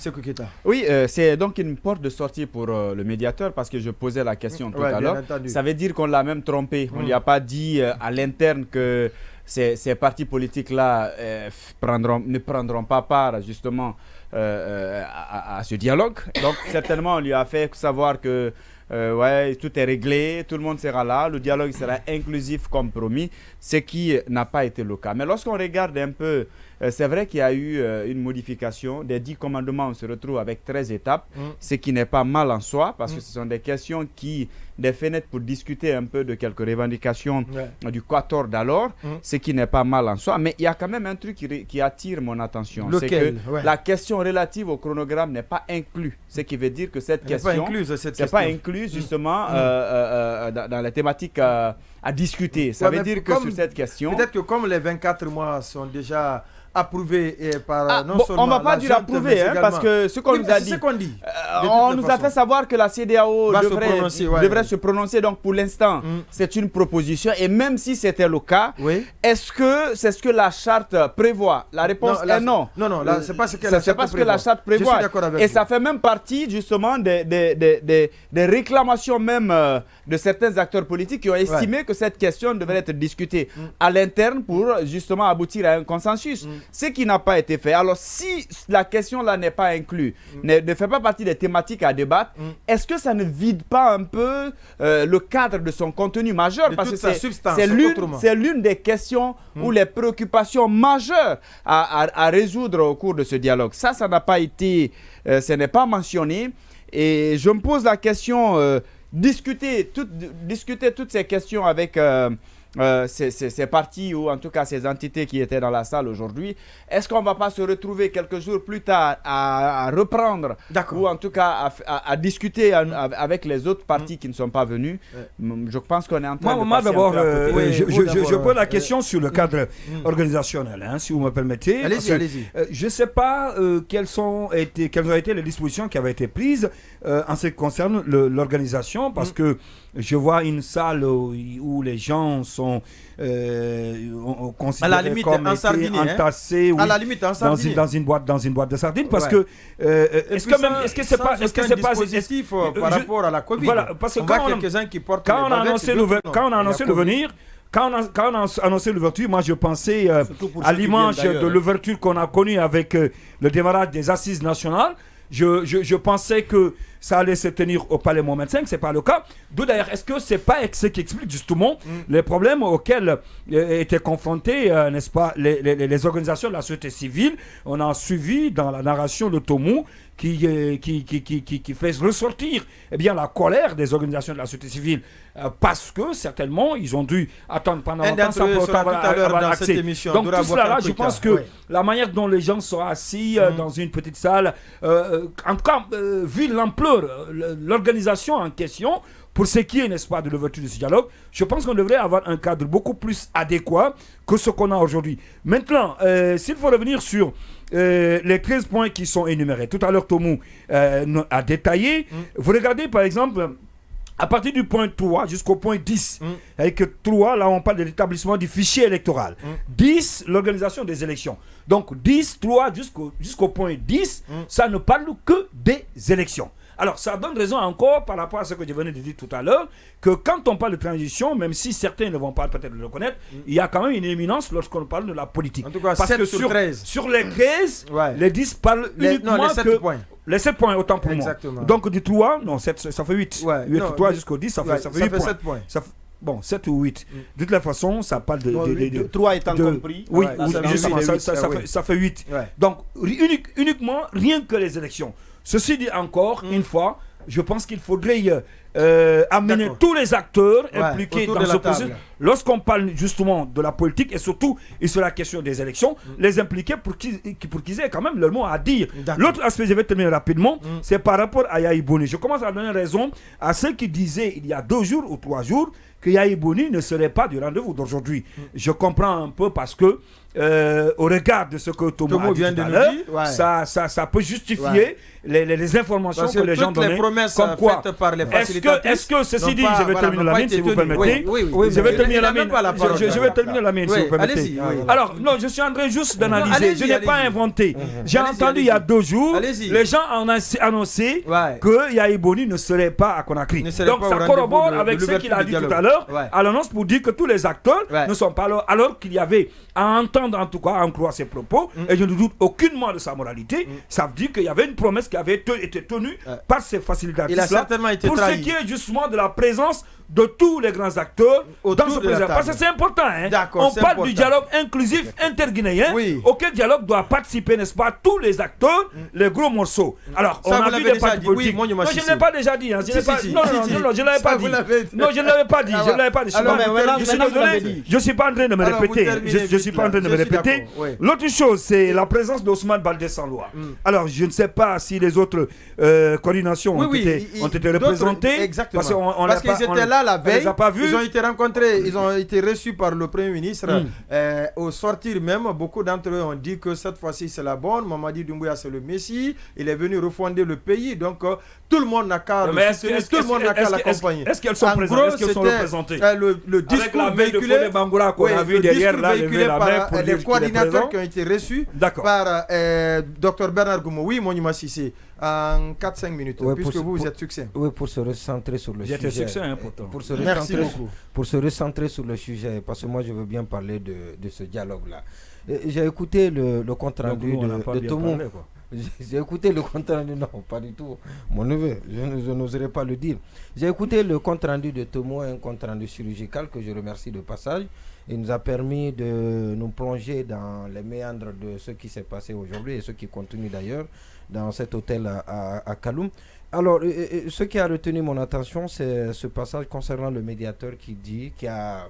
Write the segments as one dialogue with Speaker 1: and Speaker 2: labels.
Speaker 1: Sékou Keita.
Speaker 2: Oui, c'est donc une porte de sortie pour le médiateur parce que je posais la question tout à l'heure. Ça veut dire qu'on l'a même trompé. On ne lui a pas dit à l'interne que ces partis politiques-là ne prendront pas part justement à ce dialogue. Donc certainement, on lui a fait savoir que ouais, tout est réglé, tout le monde sera là, le dialogue sera inclusif comme promis, ce qui n'a pas été le cas. Mais lorsqu'on regarde un peu, c'est vrai qu'il y a eu une modification des 10 commandements, on se retrouve avec 13 étapes, ce qui n'est pas mal en soi, parce que ce sont des questions des fenêtres pour discuter un peu de quelques revendications du Quator d'alors, ce qui n'est pas mal en soi. Mais il y a quand même un truc qui attire mon attention, c'est que la question relative au chronogramme n'est pas inclue, ce qui veut dire que cette question n'est pas incluse justement dans les thématiques à discuter. Ça veut dire que sur cette question...
Speaker 1: Peut-être que comme les 24 mois sont déjà approuvé par non seulement
Speaker 2: on ne va pas dire approuvé, parce que ce qu'on nous a dit, on nous a fait savoir que la CEDEAO devrait se prononcer. Donc pour l'instant, c'est une proposition. Et même si c'était le cas, est-ce que c'est ce que la charte prévoit? La réponse est non.
Speaker 1: Non, c'est pas ce que
Speaker 2: la charte prévoit. Et ça fait même partie justement des réclamations même de certains acteurs politiques qui ont estimé que cette question devrait être discutée à l'interne pour justement aboutir à un consensus. Ce qui n'a pas été fait. Alors, si la question là n'est pas inclue, ne fait pas partie des thématiques à débattre, est-ce que ça ne vide pas un peu le cadre de son contenu majeur? Parce que c'est l'une des questions ou les préoccupations majeures à résoudre au cours de ce dialogue. Ça n'a pas été, ce n'est pas mentionné. Et je me pose la question, discuter toutes ces questions avec... ces partis ou en tout cas ces entités qui étaient dans la salle aujourd'hui, est-ce qu'on ne va pas se retrouver quelques jours plus tard à reprendre ou en tout cas à discuter avec les autres partis qui ne sont pas venus? Je pense qu'on est en train de passer
Speaker 3: d'abord, je pose la question sur le cadre organisationnel, si vous me permettez.
Speaker 1: Allez-y.
Speaker 3: Je ne sais pas quelles ont été les dispositions qui avaient été prises en ce qui concerne l'organisation, parce que je vois une salle où les gens sont considérés comme entassés dans une boîte de sardines, parce que est-ce que c'est pas
Speaker 1: dispositif par rapport à la Covid?
Speaker 3: Voilà, parce que quand on a annoncé l'ouverture, moi je pensais à l'image de l'ouverture qu'on a connue avec le démarrage des assises nationales. Je pensais que ça allait se tenir au Palais Mohamed V, ce n'est pas le cas. D'où d'ailleurs, est-ce que ce n'est pas ce qui explique justement les problèmes auxquels étaient confrontés, n'est-ce pas, les organisations de la société civile? On a suivi dans la narration de Tomou qui fait ressortir la colère des organisations de la société civile, parce que certainement ils ont dû attendre pendant longtemps sans avoir accès. Donc tout cela là, je pense que la manière dont les gens sont assis dans une petite salle, en tout cas vu l'ampleur, l'organisation en question, pour ce qui est, n'est-ce pas, de l'ouverture de ce dialogue, je pense qu'on devrait avoir un cadre beaucoup plus adéquat que ce qu'on a aujourd'hui. Maintenant, s'il faut revenir sur les 13 points qui sont énumérés, tout à l'heure Tomou a détaillé. Vous regardez par exemple à partir du point 3 jusqu'au point 10, avec 3, là on parle de l'établissement du fichier électoral. 10, l'organisation des élections. Donc 10, 3 jusqu'au point 10, ça ne parle que des élections. Alors, ça donne raison encore par rapport à ce que je venais de dire tout à l'heure, que quand on parle de transition, même si certains ne vont pas peut-être le reconnaître, il y a quand même une éminence lorsqu'on parle de la politique.
Speaker 1: En tout cas,
Speaker 3: parce
Speaker 1: 7
Speaker 3: que
Speaker 1: sur 13.
Speaker 3: Sur les 13, les 10 parlent uniquement
Speaker 1: les 7 points.
Speaker 3: Les 7 points, autant pour
Speaker 1: Exactement.
Speaker 3: moi. Donc, du 3, non, 7, ça fait 8. 8 3 jusqu'au 10, ça fait 8
Speaker 1: 7 points.
Speaker 3: Bon, 7 ou 8. De toute la façon, ça parle de
Speaker 2: 3 étant compris.
Speaker 3: Oui, justement, ça fait 8. Donc, uniquement, rien que les élections. Ceci dit encore, une fois, je pense qu'il faudrait amener tous les acteurs impliqués dans ce processus. Lorsqu'on parle justement de la politique et surtout et sur la question des élections, les impliquer pour qu'ils aient quand même leur mot à dire. L'autre aspect, je vais terminer rapidement, c'est par rapport à Yahi Boni. Je commence à donner raison à ceux qui disaient il y a 2 jours ou 3 jours que Yahi Boni ne serait pas du rendez-vous d'aujourd'hui. Je comprends un peu parce que au regard de ce que Thomas a dit tout à l'heure, ça peut justifier les informations que les gens donnaient.
Speaker 1: Toutes les promesses
Speaker 3: comme quoi,
Speaker 1: faites par les facilitateurs
Speaker 3: est-ce que ceci dit, je vais terminer la mienne si vous permettez. Oui, je vais terminer la mienne. Je vais terminer la mienne si vous permettez. Alors, non, je suis en train juste d'analyser. Je n'ai pas inventé. J'ai entendu il y a 2 jours, les gens ont annoncé que Yahya Boni ne serait pas à Conakry. Donc ça corrobore avec ce qu'il a dit tout à l'heure à l'annonce pour dire que tous les acteurs ne sont pas là, alors qu'il y avait à entendre en tout cas, à en croire ses propos, et je ne doute aucunement de sa moralité. Ça veut dire qu'il y avait une promesse qui avait été tenue par ces facilitateurs pour ce qui est justement de la présence de tous les grands acteurs dans ce projet. Parce que c'est important. On parle du dialogue inclusif interguinéen, auquel dialogue doit participer, n'est-ce pas, tous les acteurs, les gros morceaux. Alors, on a vu des partis politiques. Non, je ne l'ai pas déjà dit. Non, je ne l'avais pas dit. Non, je ne l'avais pas dit. Je ne l'avais pas dit. Je suis désolé. Je ne suis pas en train de me répéter. Je ne suis pas en train de me répéter. L'autre chose, c'est la présence d'Ousmane Baldé-Sanloa. Alors, je ne sais pas si les autres coordinations ont été représentées.
Speaker 1: Parce qu'ils étaient là la veille, ils ont été rencontrés, ils ont été reçus par le Premier ministre. Au sortir même, beaucoup d'entre eux ont dit que cette fois-ci c'est la bonne. Mamadi Doumbouya c'est le Messie, il est venu refonder le pays. Donc tout le monde n'a qu'à l'accompagner.
Speaker 3: Est-ce qu'elles sont représentées?
Speaker 1: Le discours véhiculé par les coordinateurs qui ont été reçus par Dr Bernard Goumou. Oui, Mounima Sissé, en 4-5 minutes, puisque vous êtes succinct.
Speaker 4: Oui, pour se recentrer sur le sujet.
Speaker 3: J'étais succinct, pourtant.
Speaker 4: Pour se recentrer sur le sujet, parce que moi je veux bien parler de ce dialogue-là. J'ai écouté le compte rendu de Tomo. J'ai écouté le compte rendu, non, pas du tout, mon neveu, je n'oserais pas le dire. J'ai écouté le compte rendu de Tomo, un compte rendu chirurgical que je remercie de passage. Il nous a permis de nous plonger dans les méandres de ce qui s'est passé aujourd'hui et ce qui continue d'ailleurs dans cet hôtel à Kaloum. Alors, ce qui a retenu mon attention, c'est ce passage concernant le médiateur qui a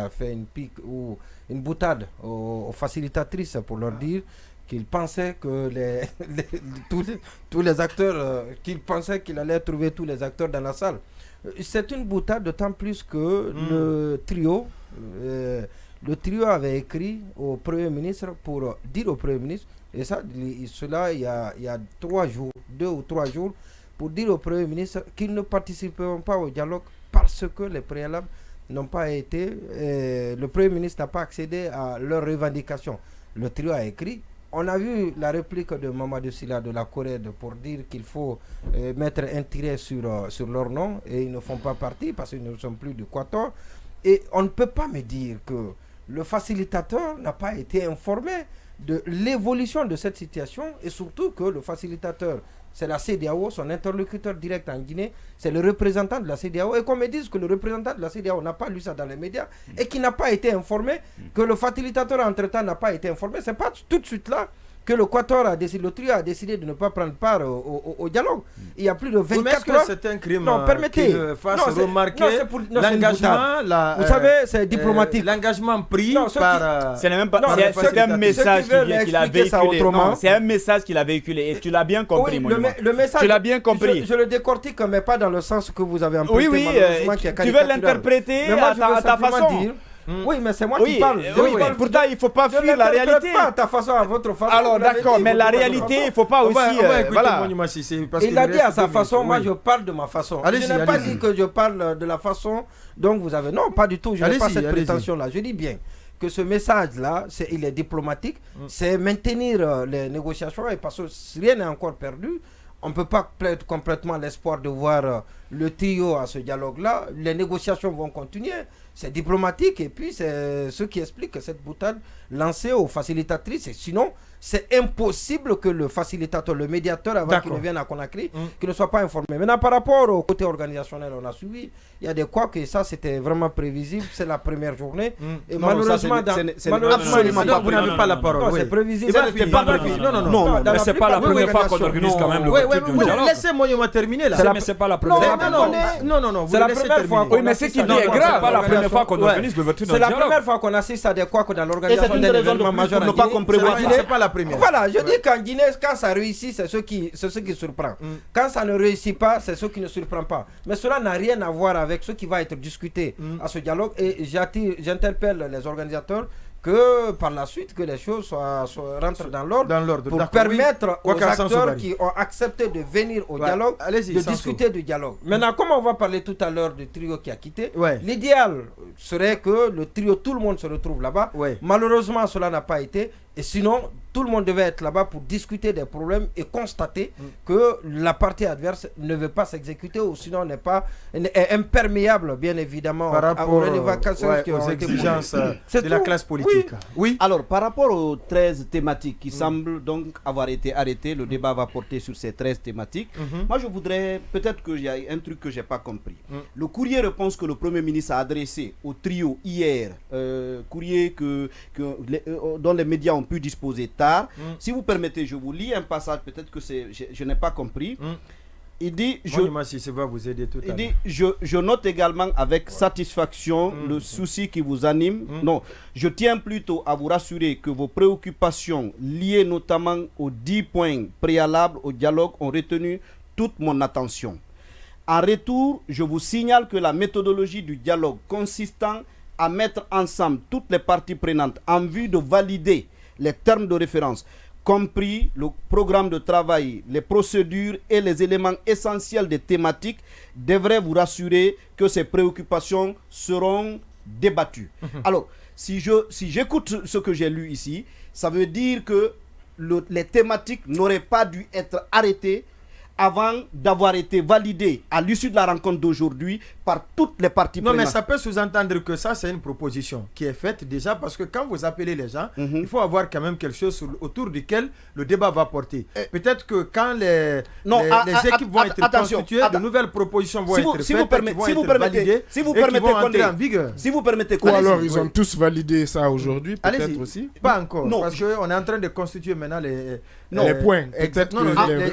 Speaker 4: fait une pique ou une boutade aux facilitatrices pour leur dire qu'il pensait que tous les acteurs, qu'il pensait qu'il allait trouver tous les acteurs dans la salle. C'est une boutade d'autant plus que le trio avait écrit au Premier ministre pour dire au Premier ministre, et cela il y a 3 jours, 2 ou 3 jours, pour dire au Premier ministre qu'ils ne participeront pas au dialogue parce que les préalables n'ont pas été, le Premier ministre n'a pas accédé à leurs revendications. Le trio a écrit. On a vu la réplique de Mamadou Sylla de la Corée pour dire qu'il faut mettre un tiret sur leur nom et ils ne font pas partie parce qu'ils ne sont plus du Quator. Et on ne peut pas me dire que le facilitateur n'a pas été informé de l'évolution de cette situation et surtout que le facilitateur, c'est la CEDEAO, son interlocuteur direct en Guinée, c'est le représentant de la CEDEAO. Et qu'on me dise que le représentant de la CEDEAO n'a pas lu ça dans les médias et qu'il n'a pas été informé, que le facilitateur entre-temps n'a pas été informé, c'est pas tout de suite là que le Quator a décidé, le trio a décidé de ne pas prendre part au dialogue. Il y a plus de 24 heures.
Speaker 1: C'est un crime
Speaker 4: permettez.
Speaker 1: Fasse remarquer l'engagement.
Speaker 4: Vous savez, c'est diplomatique.
Speaker 1: L'engagement pris par...
Speaker 2: C'est même pas... C'est un message qu'il a véhiculé. C'est un message qu'il a véhiculé et tu l'as bien compris,
Speaker 4: le message,
Speaker 2: tu l'as bien compris.
Speaker 4: Je le décortique, mais pas dans le sens que vous avez emprunté.
Speaker 2: Oui, tu veux l'interpréter à ta façon.
Speaker 4: Oui, mais c'est moi qui parle.
Speaker 2: Pourtant, il ne faut pas fuir la réalité.
Speaker 4: Pas à ta façon, à votre façon.
Speaker 2: Alors, d'accord, mais la réalité, il ne faut pas aussi...
Speaker 4: Voilà. Il a dit à sa façon, moi je parle de ma façon. Je n'ai pas dit que je parle de la façon dont vous avez... Non, pas du tout, je n'ai pas cette prétention-là. Je dis bien que ce message-là, il est diplomatique, c'est maintenir les négociations, et parce que rien n'est encore perdu. On ne peut pas perdre complètement l'espoir de voir le trio à ce dialogue-là. Les négociations vont continuer. C'est diplomatique et puis c'est ce qui explique cette boutade lancée aux facilitatrices. Et sinon, c'est impossible que le facilitateur, le médiateur, avant qu'il ne vienne à Conakry, qu'il ne soit pas informé. Maintenant, par rapport au côté organisationnel, on a suivi. Il y a des quoi que ça, c'était vraiment prévisible. C'est la première journée. Et malheureusement,
Speaker 1: vous n'avez pas la parole.
Speaker 4: Non, c'est prévisible.
Speaker 3: Non, mais c'est pas la première fois qu'on organise quand même le dialogue.
Speaker 1: Laissez-moi terminer là.
Speaker 3: Mais c'est pas la première fois.
Speaker 1: Non,
Speaker 4: c'est la première fois.
Speaker 2: Oui, mais c'est qui dit est grave.
Speaker 3: C'est pas la première fois qu'on organise l'ouverture d'un dialogue.
Speaker 4: C'est la première fois qu'on assiste à des quoi que dans l'organisation d'un événement majeur en Guinée.
Speaker 1: C'est pas la première.
Speaker 4: Voilà, je dis qu'en Guinée, quand ça réussit, c'est ce qui surprend. Quand ça ne réussit pas, c'est ce qui ne surprend pas. Mais cela n'a rien à voir avec ce qui va être discuté à ce dialogue. Et j'interpelle les organisateurs que par la suite que les choses rentrent dans l'ordre pour permettre aux acteurs qui ont accepté de venir au dialogue de discuter du dialogue. Maintenant, comme on va parler tout à l'heure du trio qui a quitté, l'idéal serait que le trio, tout le monde se retrouve là-bas. Malheureusement, cela n'a pas été. Et sinon, tout le monde devait être là-bas pour discuter des problèmes et constater que la partie adverse ne veut pas s'exécuter ou sinon est imperméable, bien évidemment,
Speaker 1: par rapport aux exigences de la classe politique.
Speaker 5: Oui. Alors, par rapport aux 13 thématiques qui semblent donc avoir été arrêtées, le débat va porter sur ces 13 thématiques. Moi, je voudrais, peut-être qu'il y a un truc que je n'ai pas compris. Le courrier réponse que le Premier ministre a adressé au trio hier, courrier dont les médias ont pu disposer tard. Si vous permettez, je vous lis un passage, peut-être que je n'ai pas compris. Il dit, je note également avec satisfaction le souci qui vous anime. Non, je tiens plutôt à vous rassurer que vos préoccupations liées notamment aux 10 points préalables au dialogue ont retenu toute mon attention. En retour, je vous signale que la méthodologie du dialogue consistant à mettre ensemble toutes les parties prenantes en vue de valider les termes de référence, compris le programme de travail, les procédures et les éléments essentiels des thématiques, devrait vous rassurer que ces préoccupations seront débattues. Alors, si j'écoute ce que j'ai lu ici, ça veut dire que les thématiques n'auraient pas dû être arrêtées avant d'avoir été validé à l'issue de la rencontre d'aujourd'hui par toutes les parties prenantes.
Speaker 1: Non, mais ça peut sous-entendre que ça, c'est une proposition qui est faite déjà parce que quand vous appelez les gens, il faut avoir quand même quelque chose autour duquel le débat va porter. Peut-être que quand les équipes vont être constituées, de nouvelles propositions vont être faites, si vous permettez entrer en vigueur.
Speaker 6: Si vous permettez quoi, alors ils ont tous validé ça aujourd'hui, peut-être aussi.
Speaker 1: Pas encore, parce qu'on est en train de constituer maintenant
Speaker 6: les points, peut-être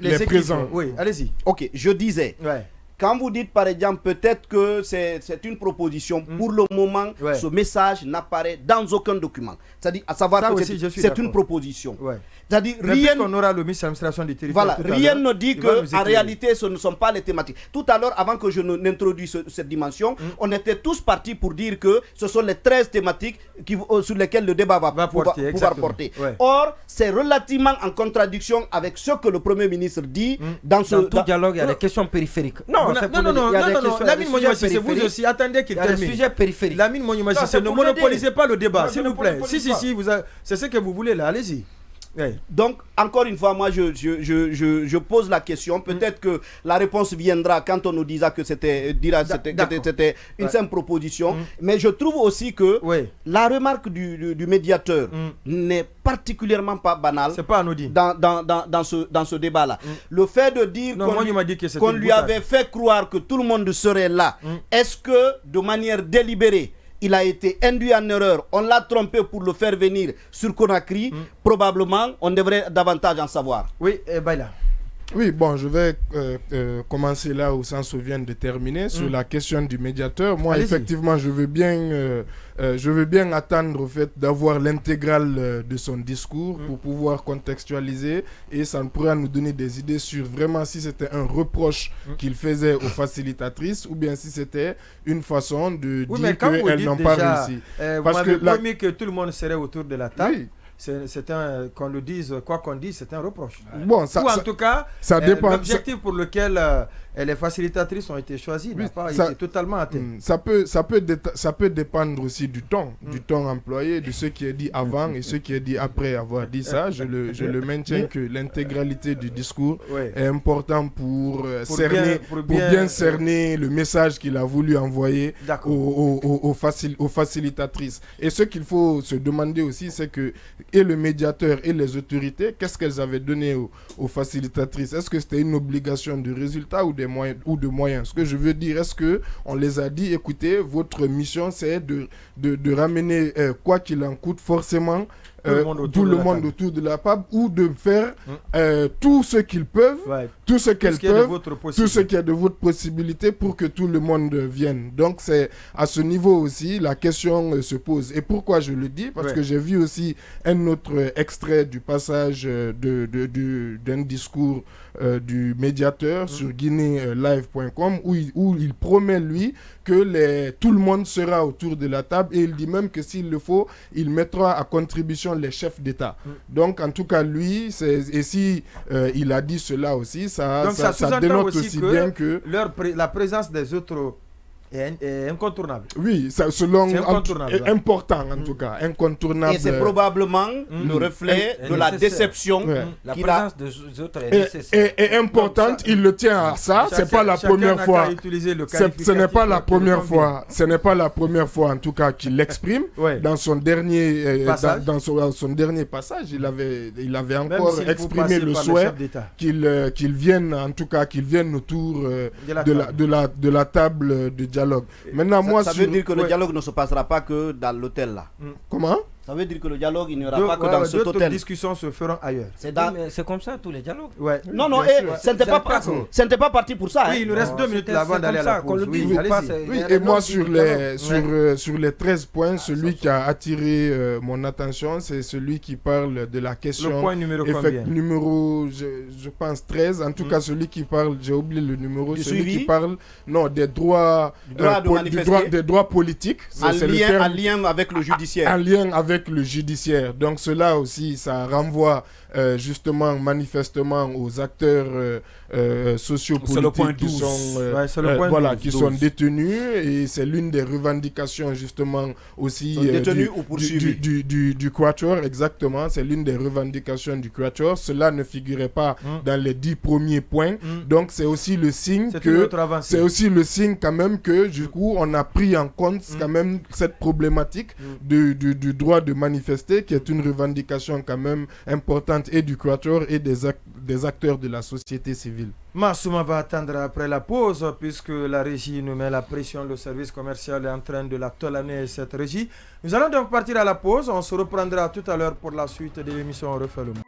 Speaker 6: les présents.
Speaker 1: Oui, allez-y.
Speaker 5: Ok, je disais, quand vous dites par exemple peut-être que c'est une proposition, pour le moment, ce message n'apparaît dans aucun document. C'est-à-dire, à savoir ça que c'est une proposition. C'est-à-dire, rien ne dit que en réalité ce ne sont pas les thématiques. Tout à l'heure, avant que je n'introduise cette dimension, on était tous partis pour dire que ce sont les 13 thématiques sur lesquelles le débat va pouvoir porter. Or, c'est relativement en contradiction avec ce que le Premier ministre dit dans
Speaker 4: tout dialogue. Il y a des questions périphériques.
Speaker 1: Non, Lamine Mounimassi, c'est vous aussi. Attendez qu'il termine.
Speaker 4: Sujet périphérique.
Speaker 1: Lamine Mounimassi, ne monopolisez pas le débat, s'il vous plaît. Si, c'est ce que vous voulez là, allez-y.
Speaker 5: Donc, encore une fois, moi, je pose la question. Peut-être que la réponse viendra quand on nous dira que c'était une simple proposition. Mais je trouve aussi que la remarque du médiateur n'est particulièrement pas banale.
Speaker 1: C'est pas anodin.
Speaker 5: Dans ce débat-là. Le fait de dire qu'on lui avait fait croire que tout le monde serait là, est-ce que de manière délibérée, il a été induit en erreur, on l'a trompé pour le faire venir sur Conakry, probablement on devrait davantage en savoir.
Speaker 1: Oui, Baila.
Speaker 6: Oui, bon, je vais commencer là où Sanso vient de terminer sur la question du médiateur. Moi, effectivement, je veux bien attendre au fait d'avoir l'intégrale de son discours pour pouvoir contextualiser et ça pourra nous donner des idées sur vraiment si c'était un reproche qu'il faisait aux facilitatrices ou bien si c'était une façon de dire qu'elles n'ont pas réussi.
Speaker 1: Parce que promis que tout le monde serait autour de la table. Oui. Qu'on le dise, quoi qu'on dise, c'est un reproche.
Speaker 6: Bon,
Speaker 1: ou en tout cas,
Speaker 6: ça dépend.
Speaker 1: L'objectif pour lequel les facilitatrices ont été choisies n'a pas été totalement atteint.
Speaker 6: Ça peut dépendre aussi du ton employé, de ce qui est dit avant et ce qui est dit après avoir dit ça. Je le maintiens que l'intégralité du discours est important pour bien cerner le message qu'il a voulu envoyer aux facilitatrices. Et ce qu'il faut se demander aussi, c'est que et le médiateur et les autorités, qu'est-ce qu'elles avaient donné aux facilitatrices? Est-ce que c'était une obligation de résultat ou de moyens? Ce que je veux dire, est-ce qu'on les a dit, écoutez, votre mission c'est de ramener, quoi qu'il en coûte, forcément tout le monde autour de la table, ou de faire tout ce qu'ils peuvent, tout ce qu'elles peuvent, tout ce qui est de votre possibilité pour que tout le monde vienne. Donc c'est à ce niveau aussi la question se pose. Et pourquoi je le dis? Parce que j'ai vu aussi un autre extrait du passage d'un discours du médiateur sur guinéelive.com où il promet lui que tout le monde sera autour de la table, et il dit même que s'il le faut, il mettra à contribution les chefs d'État. Donc en tout cas lui, et si il a dit cela aussi, ça dénote aussi bien que
Speaker 1: la présence des autres est incontournable.
Speaker 6: Oui, selon important en tout cas, incontournable.
Speaker 5: Et c'est probablement le reflet de la déception.
Speaker 4: La présence des autres est nécessaire.
Speaker 6: Et importante, il le tient à ça. C'est pas la première fois. Ce n'est pas la première fois. Ce n'est pas la première fois en tout cas qu'il l'exprime. Dans son dernier dans son dernier passage, il avait encore exprimé le souhait qu'il vienne, en tout cas qu'il vienne autour de la table de dialogue. Maintenant,
Speaker 5: ça veut dire que le dialogue ne se passera pas que dans l'hôtel là.
Speaker 6: Comment?
Speaker 5: Ça veut dire que le dialogue, il n'y aura pas que dans cet hôtel.
Speaker 1: D'autres discussions se feront ailleurs.
Speaker 4: C'est comme ça tous les dialogues.
Speaker 5: Non, ce n'était pas parti pour ça.
Speaker 1: Oui, il nous reste 2 minutes avant d'aller à la pause.
Speaker 6: Oui, et moi sur les 13 points, celui qui a attiré mon attention, c'est celui qui parle de la question.
Speaker 1: Le point numéro combien?
Speaker 6: Numéro, je pense 13. En tout cas, celui qui parle, j'ai oublié le numéro, celui qui parle des droits politiques.
Speaker 5: En lien avec le judiciaire.
Speaker 6: En lien avec le judiciaire. Donc cela aussi, ça renvoie justement manifestement aux acteurs sociopolitiques qui sont détenus, et c'est l'une des revendications justement aussi du Quatuor. Exactement, c'est l'une des revendications du Quatuor. Cela ne figurait pas dans les 10 premiers points. Donc c'est aussi le signe quand même que du coup on a pris en compte quand même cette problématique du droit de manifester, qui est une revendication quand même importante et du Quatuor et des acteurs de la société civile.
Speaker 1: Massouma va attendre après la pause, puisque la régie nous met la pression. Le service commercial est en train de la tolaner, cette régie. Nous allons donc partir à la pause. On se reprendra tout à l'heure pour la suite de l'émission On refait le monde.